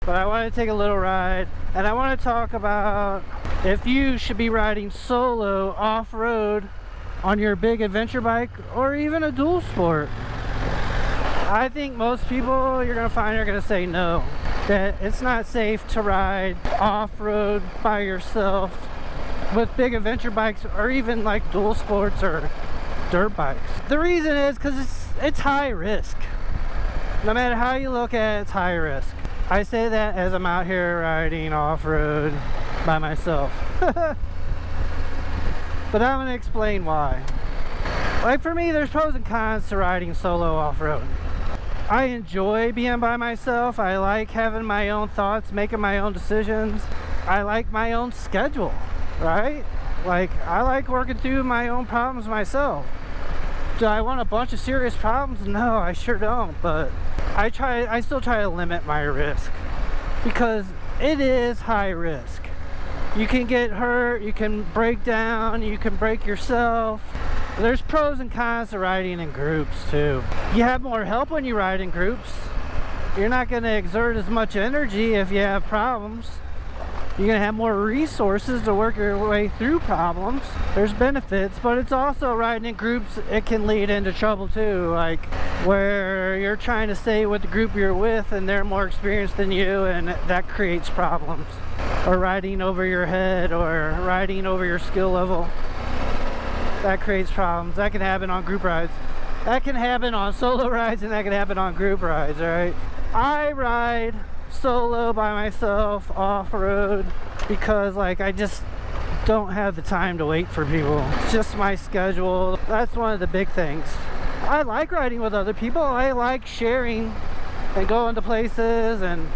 but I want to take a little ride, and I want to talk about if you should be riding solo off-road on your big adventure bike or even a dual sport. I think most people you're going to find are going to say no, that it's not safe to ride off-road by yourself with big adventure bikes or even like dual sports or dirt bikes. The reason is because it's high risk. No matter how you look at it, it's high risk. I say that as I'm out here riding off-road by myself. But I'm going to explain why. Like for me, there's pros and cons to riding solo off-road. I enjoy being by myself. I like having my own thoughts, making my own decisions. I like my own schedule, right? Like I like working through my own problems myself. Do I want a bunch of serious problems? No, I sure don't, but I still try to limit my risk because it is high risk. You can get hurt, you can break down, you can break yourself. There's pros and cons to riding in groups too. You have more help when you ride in groups. You're not going to exert as much energy if you have problems. You're going to have more resources to work your way through problems. There's benefits, but it's also riding in groups, it can lead into trouble too, like where you're trying to stay with the group you're with and they're more experienced than you, and that creates problems. Or riding over your head or riding over your skill level. That creates problems. That can happen on group rides. That can happen on solo rides, and that can happen on group rides, alright? I ride solo by myself off-road because like I just don't have the time to wait for people. It's just my schedule. That's one of the big things. I like riding with other people. I like sharing and going to places, and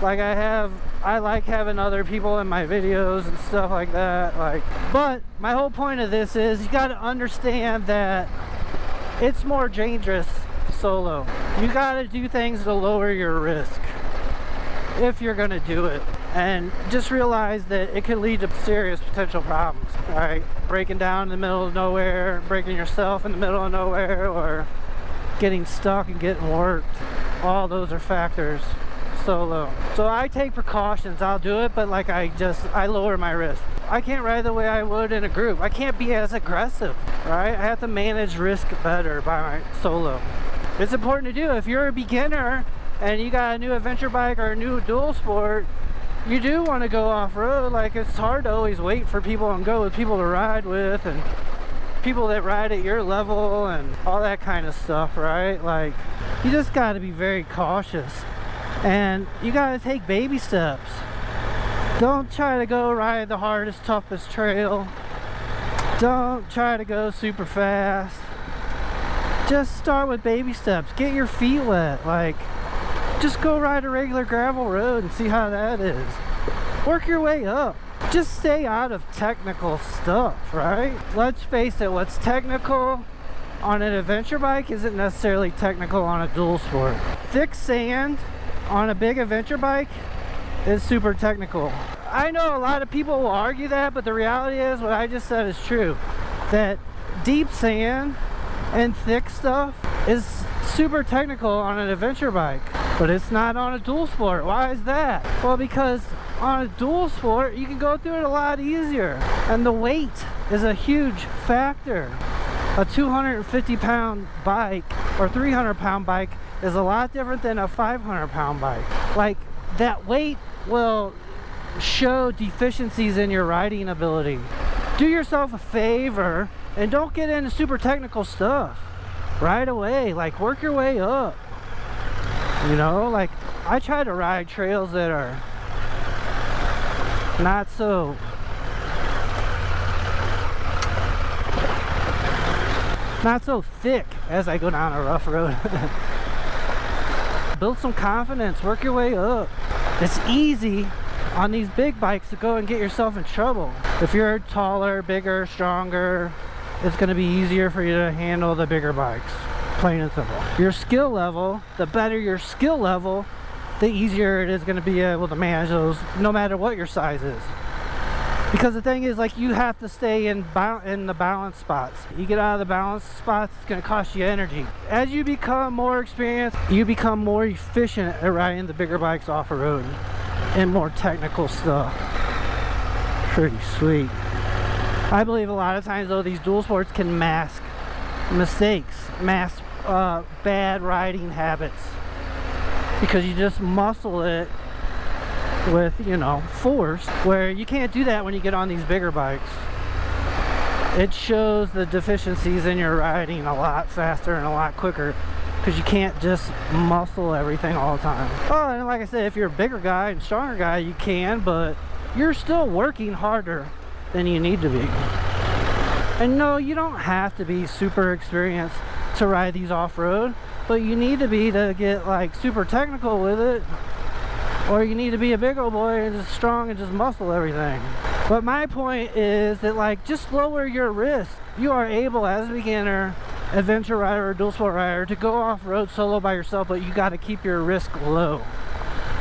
like I like having other people in my videos and stuff like that. Like, but my whole point of this is you got to understand that it's more dangerous solo. You got to do things to lower your risk if you're gonna do it, and just realize that it could lead to serious potential problems. All right, breaking down in the middle of nowhere, breaking yourself in the middle of nowhere, or getting stuck and getting worked. All those are factors solo. So I take precautions. I'll do it, but like I lower my risk. I can't ride the way I would in a group. I can't be as aggressive, right? I have to manage risk better by my solo. It's important to do. If you're a beginner and you got a new adventure bike or a new dual sport, you do want to go off-road. Like, it's hard to always wait for people and go with people to ride with and people that ride at your level and all that kind of stuff, right? Like, you just got to be very cautious, and you got to take baby steps. Don't try to go ride the hardest, toughest trail. Don't try to go super fast. Just start with baby steps. Get your feet wet. Like, just go ride a regular gravel road and see how that is. Work your way up. Just stay out of technical stuff, right? Let's face it, what's technical on an adventure bike isn't necessarily technical on a dual sport. Thick sand on a big adventure bike is super technical. I know a lot of people will argue that, but the reality is what I just said is true. That deep sand and thick stuff is super technical on an adventure bike, but it's not on a dual sport. Why is that? Well, because on a dual sport you can go through it a lot easier, and the weight is a huge factor. A 250-pound bike or 300-pound bike is a lot different than a 500-pound bike. Like, that weight will show deficiencies in your riding ability. Do yourself a favor and don't get into super technical stuff right away. Like, work your way up. You know, like, I try to ride trails that are not so thick as I go down a rough road. Build some confidence, work your way up. It's easy on these big bikes to go and get yourself in trouble. If you're taller, bigger, stronger, it's going to be easier for you to handle the bigger bikes. Plain and simple. Your skill level, the better your skill level, the easier it is going to be able to manage those, no matter what your size is. Because the thing is, like, you have to stay in the balance spots. You get out of the balance spots, it's going to cost you energy. As you become more experienced, you become more efficient at riding the bigger bikes off the road and more technical stuff. Pretty sweet. I believe a lot of times, though, these dual sports can mask mistakes, mask bad riding habits, because you just muscle it with, you know, force, where you can't do that when you get on these bigger bikes. It shows the deficiencies in your riding a lot faster and a lot quicker, because you can't just muscle everything all the time. Oh, and like I said, if you're a bigger guy and stronger guy, you can, but you're still working harder than you need to be. And no, you don't have to be super experienced to ride these off-road, but you need to be to get like super technical with it. Or you need to be a big old boy and just strong and just muscle everything. But my point is that, like, just lower your risk. You are able, as a beginner, adventure rider, or dual sport rider, to go off-road solo by yourself, but you got to keep your risk low.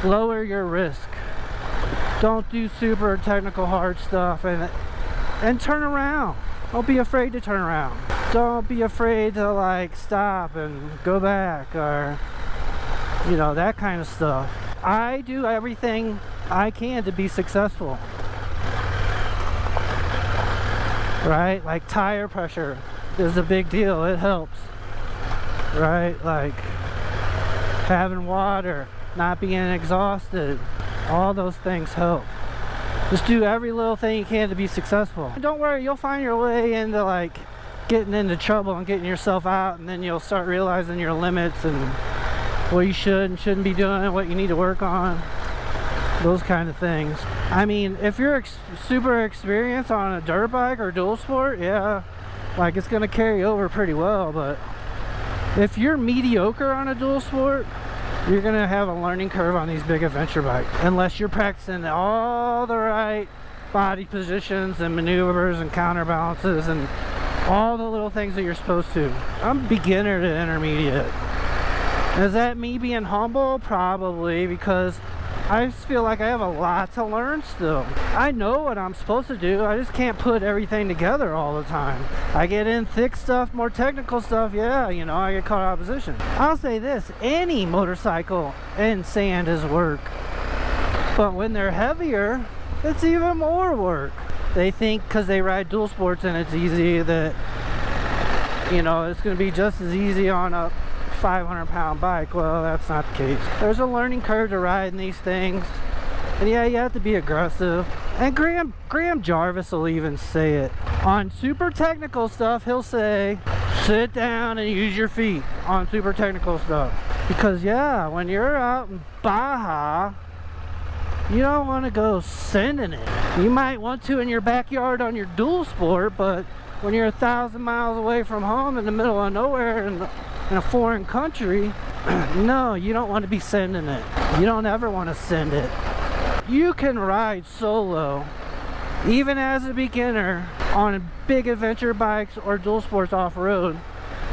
Lower your risk. Don't do super technical hard stuff and turn around. Don't be afraid to turn around. Don't be afraid to, like, stop and go back, or, you know, that kind of stuff. I do everything I can to be successful, right? Like, tire pressure is a big deal. It helps, right? Like having water, not being exhausted, all those things help. Just do every little thing you can to be successful. Don't worry, you'll find your way into, like, getting into trouble and getting yourself out, and then you'll start realizing your limits and what you should and shouldn't be doing, what you need to work on, those kind of things. I mean, if you're super experienced on a dirt bike or dual sport, yeah, like, it's gonna carry over pretty well. But if you're mediocre on a dual sport, you're gonna have a learning curve on these big adventure bikes, unless you're practicing all the right body positions and maneuvers and counterbalances and all the little things that you're supposed to. I'm beginner to intermediate. Is that me being humble? Probably, because I just feel like I have a lot to learn still. I know what I'm supposed to do, I just can't put everything together all the time. I get in thick stuff, more technical stuff, yeah, you know, I get caught out of position. I'll say this, any motorcycle in sand is work. But when they're heavier, it's even more work. They think because they ride dual sports and it's easy that, you know, it's going to be just as easy on a 500-pound bike. Well, that's not the case. There's a learning curve to riding these things, and yeah, you have to be aggressive. And Graham Jarvis will even say it on super technical stuff. He'll say, sit down and use your feet on super technical stuff, because yeah, when you're out in Baja, you don't want to go sending it. You might want to in your backyard on your dual sport, but when you're 1,000 miles away from home in the middle of nowhere in a foreign country, no, you don't want to be sending it. You don't ever want to send it. You can ride solo, even as a beginner, on big adventure bikes or dual sports off-road.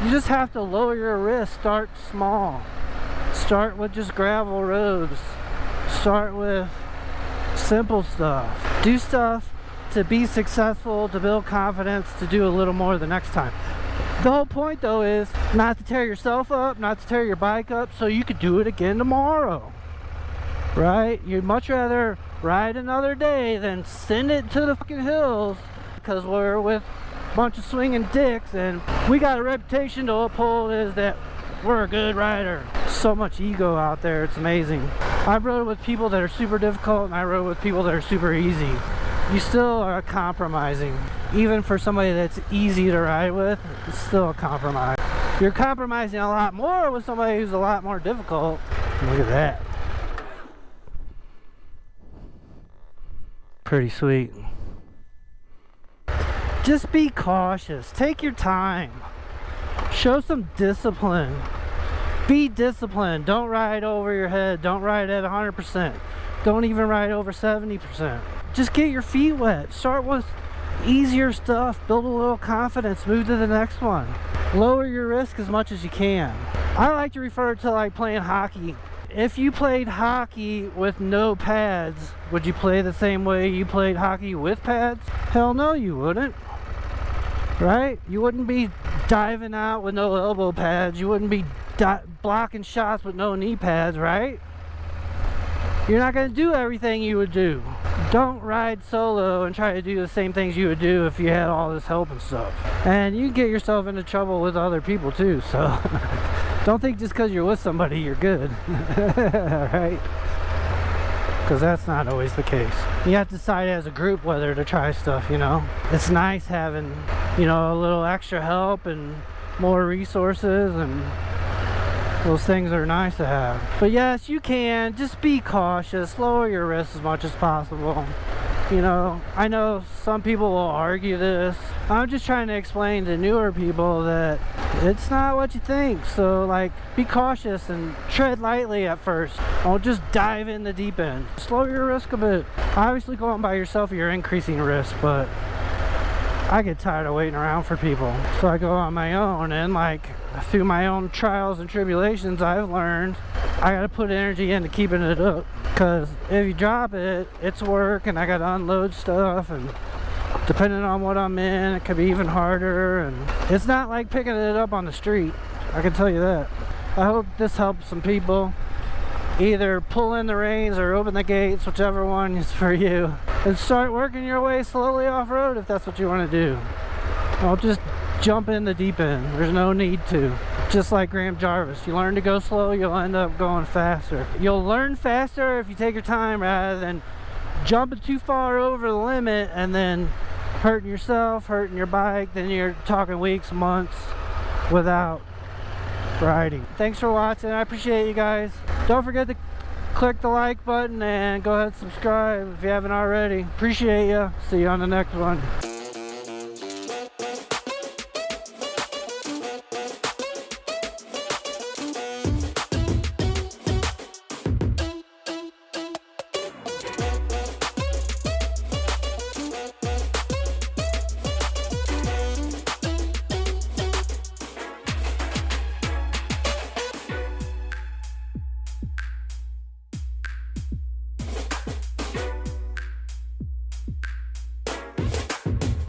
You just have to lower your risk. Start small. Start with just gravel roads. Start with simple stuff. Do stuff to be successful, to build confidence, to do a little more the next time. The whole point, though, is not to tear yourself up, not to tear your bike up, so you could do it again tomorrow, right? You'd much rather ride another day than send it to the fucking hills, because we're with a bunch of swinging dicks and we got a reputation to uphold, is that we're a good rider. So much ego out there, it's amazing. I've rode with people that are super difficult, and I rode with people that are super easy. You still are compromising. Even for somebody that's easy to ride with, it's still a compromise. You're compromising a lot more with somebody who's a lot more difficult. Look at that. Pretty sweet. Just be cautious. Take your time. Show some discipline. Be disciplined. Don't ride over your head. Don't ride at 100%. Don't even ride over 70%. Just get your feet wet. Start with easier stuff. Build a little confidence. Move to the next one. Lower your risk as much as you can. I like to refer to like playing hockey. if you played hockey with no pads, would you play the same way you played hockey with pads? Hell no, you wouldn't. Right? You wouldn't be diving out with no elbow pads. You wouldn't be blocking shots with no knee pads, right? You're not going to do everything you would do. Don't ride solo and try to do the same things you would do if you had all this help and stuff. And you get yourself into trouble with other people too, so don't think just because you're with somebody you're good. Alright? Because that's not always the case. You have to decide as a group whether to try stuff, you know. It's nice having, you know, a little extra help and more resources, and those things are nice to have. But yes, you can. Just be cautious. Lower your risk as much as possible. You know, I know some people will argue this. I'm just trying to explain to newer people that it's not what you think. So, like, be cautious and tread lightly at first. Don't just dive in the deep end. Slow your risk a bit. Obviously, going by yourself, you're increasing risk, but I get tired of waiting around for people. So I go on my own, and like, through my own trials and tribulations, I've learned I gotta put energy into keeping it up. Because if you drop it, it's work, and I gotta unload stuff, and depending on what I'm in, it could be even harder. And it's not like picking it up on the street, I can tell you that. I hope this helps some people. Either pull in the reins or open the gates, whichever one is for you, and start working your way slowly off-road if that's what you want to do. Don't just jump in the deep end. There's no need to. Just like Graham Jarvis, you learn to go slow, you'll end up going faster. You'll learn faster if you take your time rather than jumping too far over the limit and then hurting yourself, hurting your bike. Then you're talking weeks, months without riding. Thanks for watching. I appreciate you guys. Don't forget to click the like button and go ahead and subscribe if you haven't already. Appreciate you. See you on the next one.